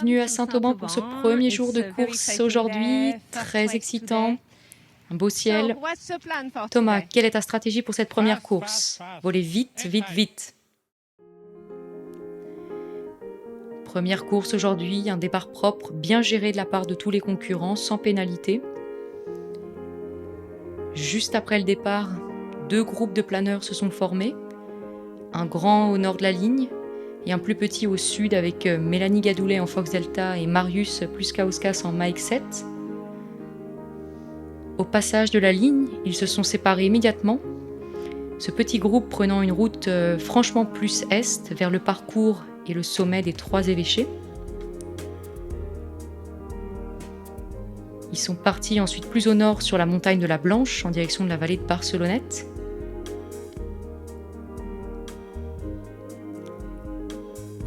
bienvenue à Saint-Auban pour ce premier jour de course aujourd'hui, très excitant, un beau ciel. Thomas, quelle est ta stratégie pour cette première course? Voler vite, vite, vite. Première course aujourd'hui, un départ propre, bien géré de la part de tous les concurrents, sans pénalité. Juste après le départ, 2 groupes de planeurs se sont formés, un grand au nord de la ligne et un plus petit au sud avec Mélanie Gadoulet en Fox Delta et Marius Pluskauskas en Mike 7. Au passage de la ligne, ils se sont séparés immédiatement, ce petit groupe prenant une route franchement plus est, vers le parcours et le sommet des 3 évêchés. Ils sont partis ensuite plus au nord sur la montagne de la Blanche, en direction de la vallée de Barcelonnette.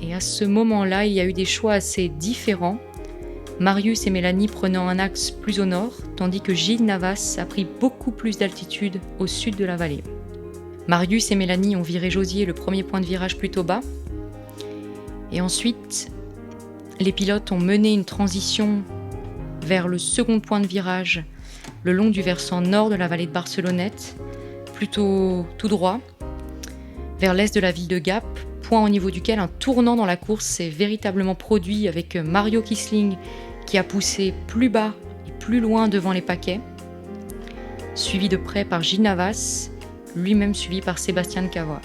Et à ce moment-là, il y a eu des choix assez différents. Marius et Mélanie prenant un axe plus au nord, tandis que Gilles Navas a pris beaucoup plus d'altitude au sud de la vallée. Marius et Mélanie ont viré Josier le premier point de virage plutôt bas. Et ensuite, les pilotes ont mené une transition vers le second point de virage, le long du versant nord de la vallée de Barcelonnette, plutôt tout droit, vers l'est de la ville de Gap, point au niveau duquel un tournant dans la course s'est véritablement produit avec Mario Kissling qui a poussé plus bas et plus loin devant les paquets, suivi de près par Gilles Navas, lui-même suivi par Sébastien Cavois.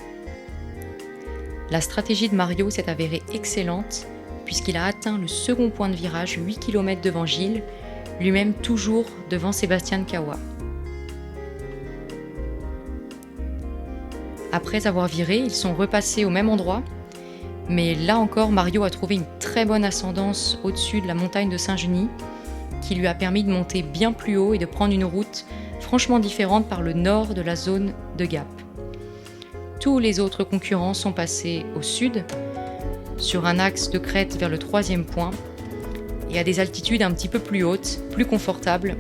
La stratégie de Mario s'est avérée excellente puisqu'il a atteint le second point de virage 8 km devant Gilles, lui-même toujours devant Sébastien Cavois. Après avoir viré, ils sont repassés au même endroit, mais là encore, Mario a trouvé une très bonne ascendance au-dessus de la montagne de Saint-Genis, qui lui a permis de monter bien plus haut et de prendre une route franchement différente par le nord de la zone de Gap. Tous les autres concurrents sont passés au sud, sur un axe de crête vers le 3e point, et à des altitudes un petit peu plus hautes, plus confortables.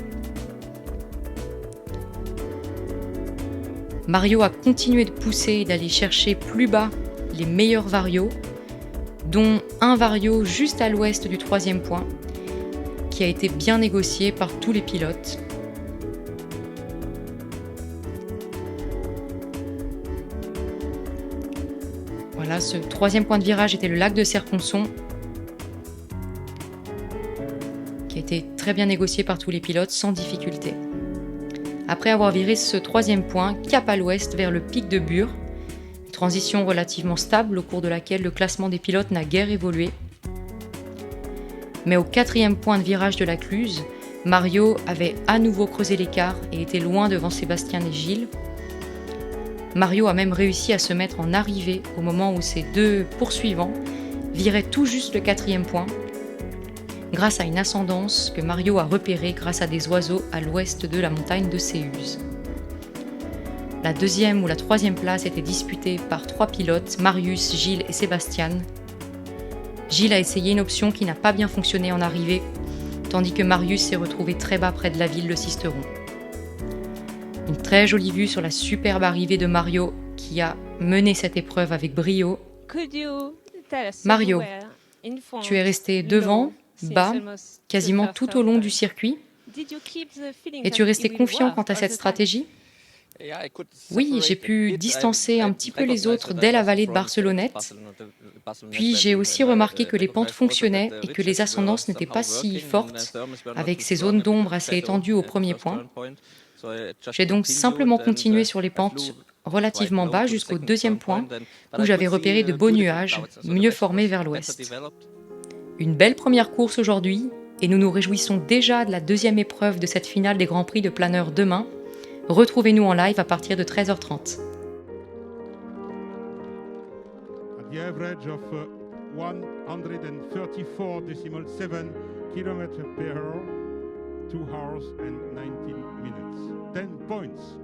Mario a continué de pousser et d'aller chercher plus bas les meilleurs varios, dont un vario juste à l'ouest du 3e point, qui a été bien négocié par tous les pilotes. Voilà, ce 3e point de virage était le lac de Serponçon, qui a été très bien négocié par tous les pilotes sans difficulté. Après avoir viré ce 3e point, cap à l'ouest vers le pic de Bure, une transition relativement stable au cours de laquelle le classement des pilotes n'a guère évolué. Mais au 4e point de virage de la Cluse, Mario avait à nouveau creusé l'écart et était loin devant Sébastien et Gilles. Mario a même réussi à se mettre en arrivée au moment où ses 2 poursuivants viraient tout juste le 4e point, grâce à une ascendance que Mario a repérée grâce à des oiseaux à l'ouest de la montagne de Céuse. La 2e ou la 3e place était disputée par 3 pilotes, Marius, Gilles et Sébastien. Gilles a essayé une option qui n'a pas bien fonctionné en arrivée, tandis que Marius s'est retrouvé très bas près de la ville de Sisteron. Une très jolie vue sur la superbe arrivée de Mario qui a mené cette épreuve avec brio. Mario, tu es resté devant, bas, quasiment tout au long du circuit. Es-tu resté confiant quant à cette stratégie? Oui, j'ai pu distancer un petit peu les autres dès la vallée de Barcelonnette. Puis j'ai aussi remarqué que les pentes fonctionnaient et que les ascendances n'étaient pas si fortes, avec ces zones d'ombre assez étendues au premier point. J'ai donc simplement continué sur les pentes relativement bas jusqu'au 2e point, où j'avais repéré de beaux nuages, mieux formés vers l'ouest. Une belle première course aujourd'hui, et nous nous réjouissons déjà de la 2e épreuve de cette finale des Grands Prix de planeurs demain. Retrouvez-nous en live à partir de 13h30. At the average of 134.7 km per hour, 2 hours and 19 minutes. 10 points.